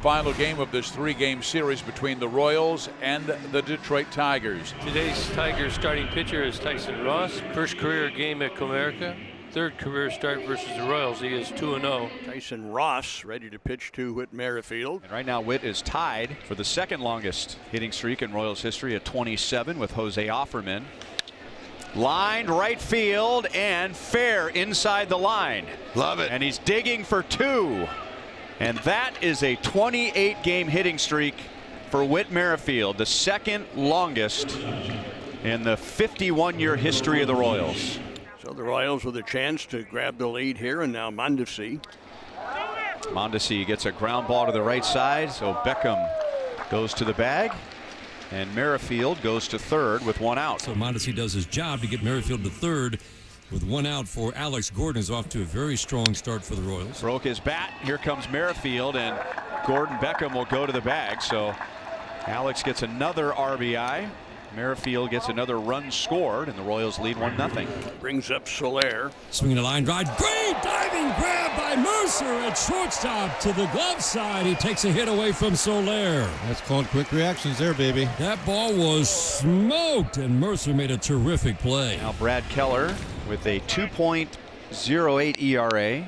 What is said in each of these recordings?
final game of this 3-game series between the Royals and the Detroit Tigers. Today's Tigers starting pitcher is Tyson Ross. First career game at Comerica. Third career start versus the Royals. He is 2-0. Tyson Ross ready to pitch to Whit Merrifield. And right now Whit is tied for the second longest hitting streak in Royals history at 27 with Jose Offerman. Lined right field and fair inside the line. Love it. And he's digging for 2. And that is a 28-game hitting streak for Whit Merrifield, the second longest in the 51-year history of the Royals. So the Royals with a chance to grab the lead here, and now Mondesi. Mondesi gets a ground ball to the right side, so Beckham goes to the bag, and Merrifield goes to third with 1 out. So Mondesi does his job to get Merrifield to third with 1 out for Alex Gordon, who's off to a very strong start for the Royals. Broke his bat. Here comes Merrifield, and Gordon Beckham will go to the bag. So Alex gets another RBI. Merrifield gets another run scored, and the Royals lead 1-0. Brings up Soler. Swinging a line drive. Great diving grab by Mercer at shortstop to the glove side. He takes a hit away from Soler. That's called quick reactions there, baby. That ball was smoked, and Mercer made a terrific play. Now Brad Keller with a 2.08 ERA.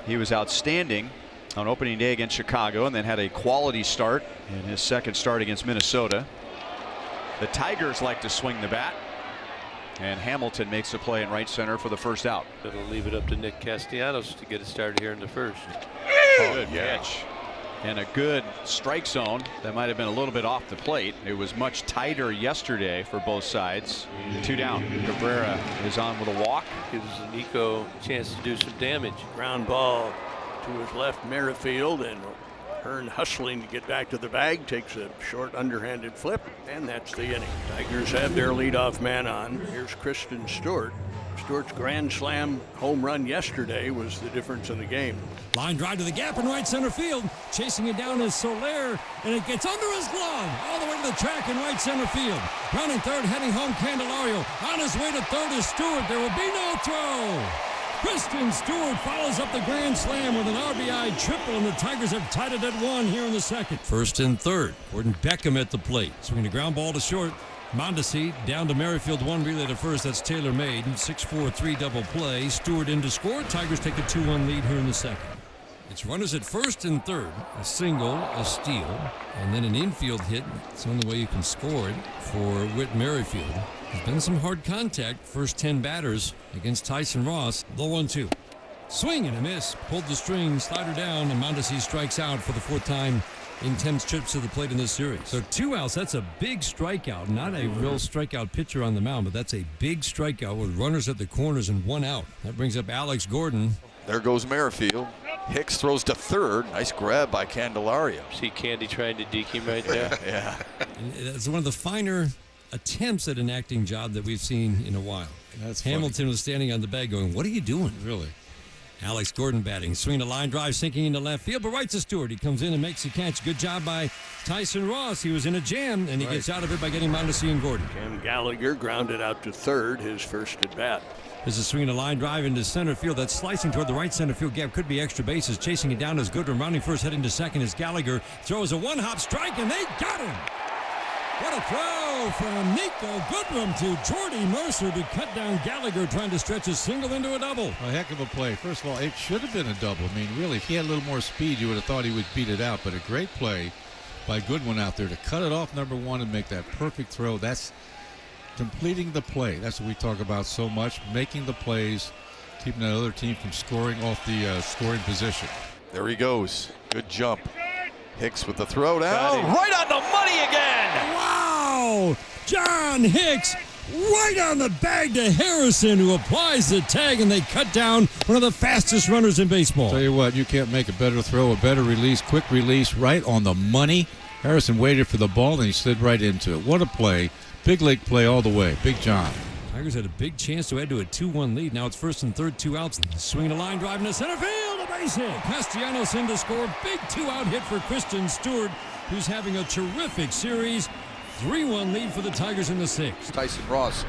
He was outstanding on opening day against Chicago and then had a quality start in his second start against Minnesota. The Tigers like to swing the bat, and Hamilton makes the play in right center for the first out. It'll leave it up to Nick Castellanos to get it started here in the first. Good pitch. And a good strike zone that might have been a little bit off the plate. It was much tighter yesterday for both sides. 2 down. Cabrera is on with a walk. Gives Nico a chance to do some damage. Ground ball to his left, Merrifield, and Hearn hustling to get back to the bag, takes a short underhanded flip, and that's the inning. Tigers have their leadoff man on. Here's Kristen Stewart. Stewart's grand slam home run yesterday was the difference in the game. Line drive to the gap in right center field. Chasing it down is Soler, and it gets under his glove all the way to the track in right center field. Running third, heading home, Candelario. On his way to third is Stewart. There will be no throw. Kristen Stewart follows up the grand slam with an RBI triple, and the Tigers have tied it at 1 here in the second. First and third. Gordon Beckham at the plate. Swinging a ground ball to short. Mondesi down to Merrifield, 1 relay to first. That's Taylor made. 6-4-3 double play. Stewart in to score. Tigers take a 2-1 lead here in the second. It's runners at first and third. A single, a steal, and then an infield hit. It's the only way you can score it for Whit Merrifield. There's been some hard contact. First 10 batters against Tyson Ross. Low 1-2. Swing and a miss. Pulled the string, slider down, and Mondesi strikes out for the 4th time in 10 trips to the plate in this series. So 2 outs. That's a big strikeout. Not a real strikeout pitcher on the mound, but that's a big strikeout with runners at the corners and 1 out. That brings up Alex Gordon. There goes Merrifield. Hicks throws to third. Nice grab by Candelario. See Candy trying to deke him right there. Yeah. And it's one of the finer attempts at an acting job that we've seen in a while. That's Hamilton funny. was standing on the bag going, "What are you doing?" Really? Alex Gordon batting, swinging a line drive, sinking into left field, but right to Stewart. He comes in and makes the catch. Good job by Tyson Ross. He was in a jam, and he gets out of it by getting Mondesi and Gordon. Cam Gallagher grounded out to third, his first at bat. This is swinging a line drive into center field. That's slicing toward the right center field gap. Could be extra bases. Chasing it down is Goodrum. Rounding first, heading to second is Gallagher. Throws a 1-hop strike, and they got him. What a throw from Nico Goodrum to Jordy Mercer to cut down Gallagher, trying to stretch a single into a double. A heck of a play. First of all, it should have been a double. I mean, really, if he had a little more speed, you would have thought he would beat it out. But a great play by Goodwin out there to cut it off number 1 and make that perfect throw. That's completing the play. That's what we talk about so much, making the plays, keeping the other team from scoring off the scoring position. There he goes. Good jump. Hicks with the throw down. Right on the money again. Wow! John Hicks right on the bag to Harrison, who applies the tag, and they cut down one of the fastest runners in baseball. Tell you what, you can't make a better throw, a better release, quick release, right on the money. Harrison waited for the ball, and he slid right into it. What a play. Big league play all the way. Big John. Tigers had a big chance to add to a 2-1 lead. Now it's first and third, 2 outs. Swinging a line drive into center field, a base hit. Castellanos in to score. Big 2-out hit for Kristen Stewart, who's having a terrific series. 3-1 lead for the Tigers in the 6th. Tyson Ross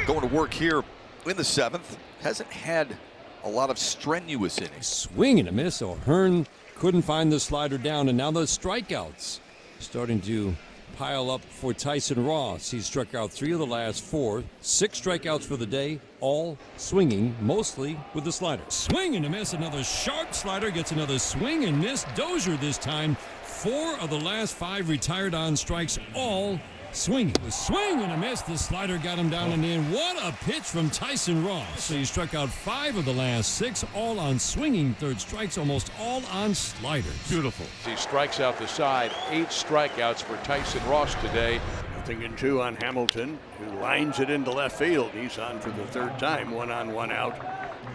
going to work here in the 7th. Hasn't had a lot of strenuous innings. Swing and a miss. O'Hearn couldn't find the slider down, and now the strikeouts starting to pile up for Tyson Ross. He struck out 3 of the last 4, 6 strikeouts for the day, all swinging, mostly with the slider. Swing and a miss, another sharp slider, gets another swing and miss. Dozier this time, 4 of the last 5 retired on strikes, all swinging. The swing and a miss, the slider got him down and in. What a pitch from Tyson Ross. So he struck out 5 of the last 6, all on swinging third strikes, almost all on sliders. Beautiful. He strikes out the side. 8 strikeouts for Tyson Ross today. 0-2 on Hamilton, who lines it into left field. He's on for the 3rd time, 1 on, 1 out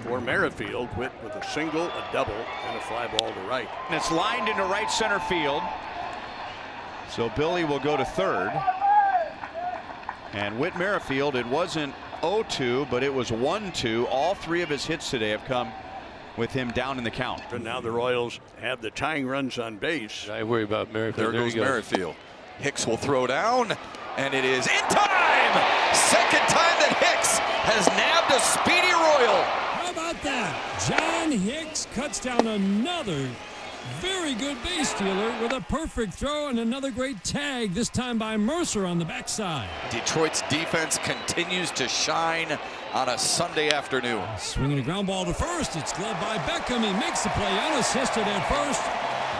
for Merrifield. Whit with a single, a double, and a fly ball to right. And it's lined into right center field. So Billy will go to 3rd. And Whit Merrifield, it wasn't 0-2, but it was 1-2. All 3 of his hits today have come with him down in the count. And now the Royals have the tying runs on base. I worry about Merrifield. There goes Merrifield. Hicks will throw down, and it is in time. Second time that Hicks has nabbed a speedy Royal. How about that? John Hicks cuts down another very good base stealer with a perfect throw and another great tag, this time by Mercer on the backside. Detroit's defense continues to shine on a Sunday afternoon. Swinging a ground ball to first. It's gloved by Beckham. He makes the play unassisted at first.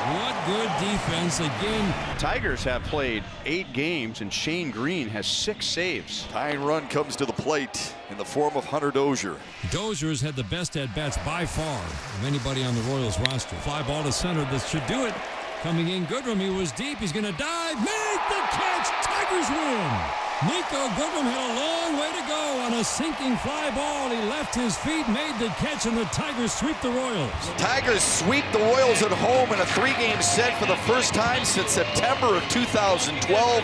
What good defense again. Tigers have played 8 games, and Shane Green has 6 saves. Tying run comes to the plate in the form of Hunter Dozier. Dozier's had the best at-bats by far of anybody on the Royals roster. Fly ball to center. This should do it. Coming in, Goodrum. He was deep. He's going to dive. Make the catch. Tigers win. Nico Goodrum had a long way to go on a sinking fly ball. He left his feet, made the catch, and the Tigers sweep the Royals. Tigers sweep the Royals at home in a 3-game set for the first time since September of 2012.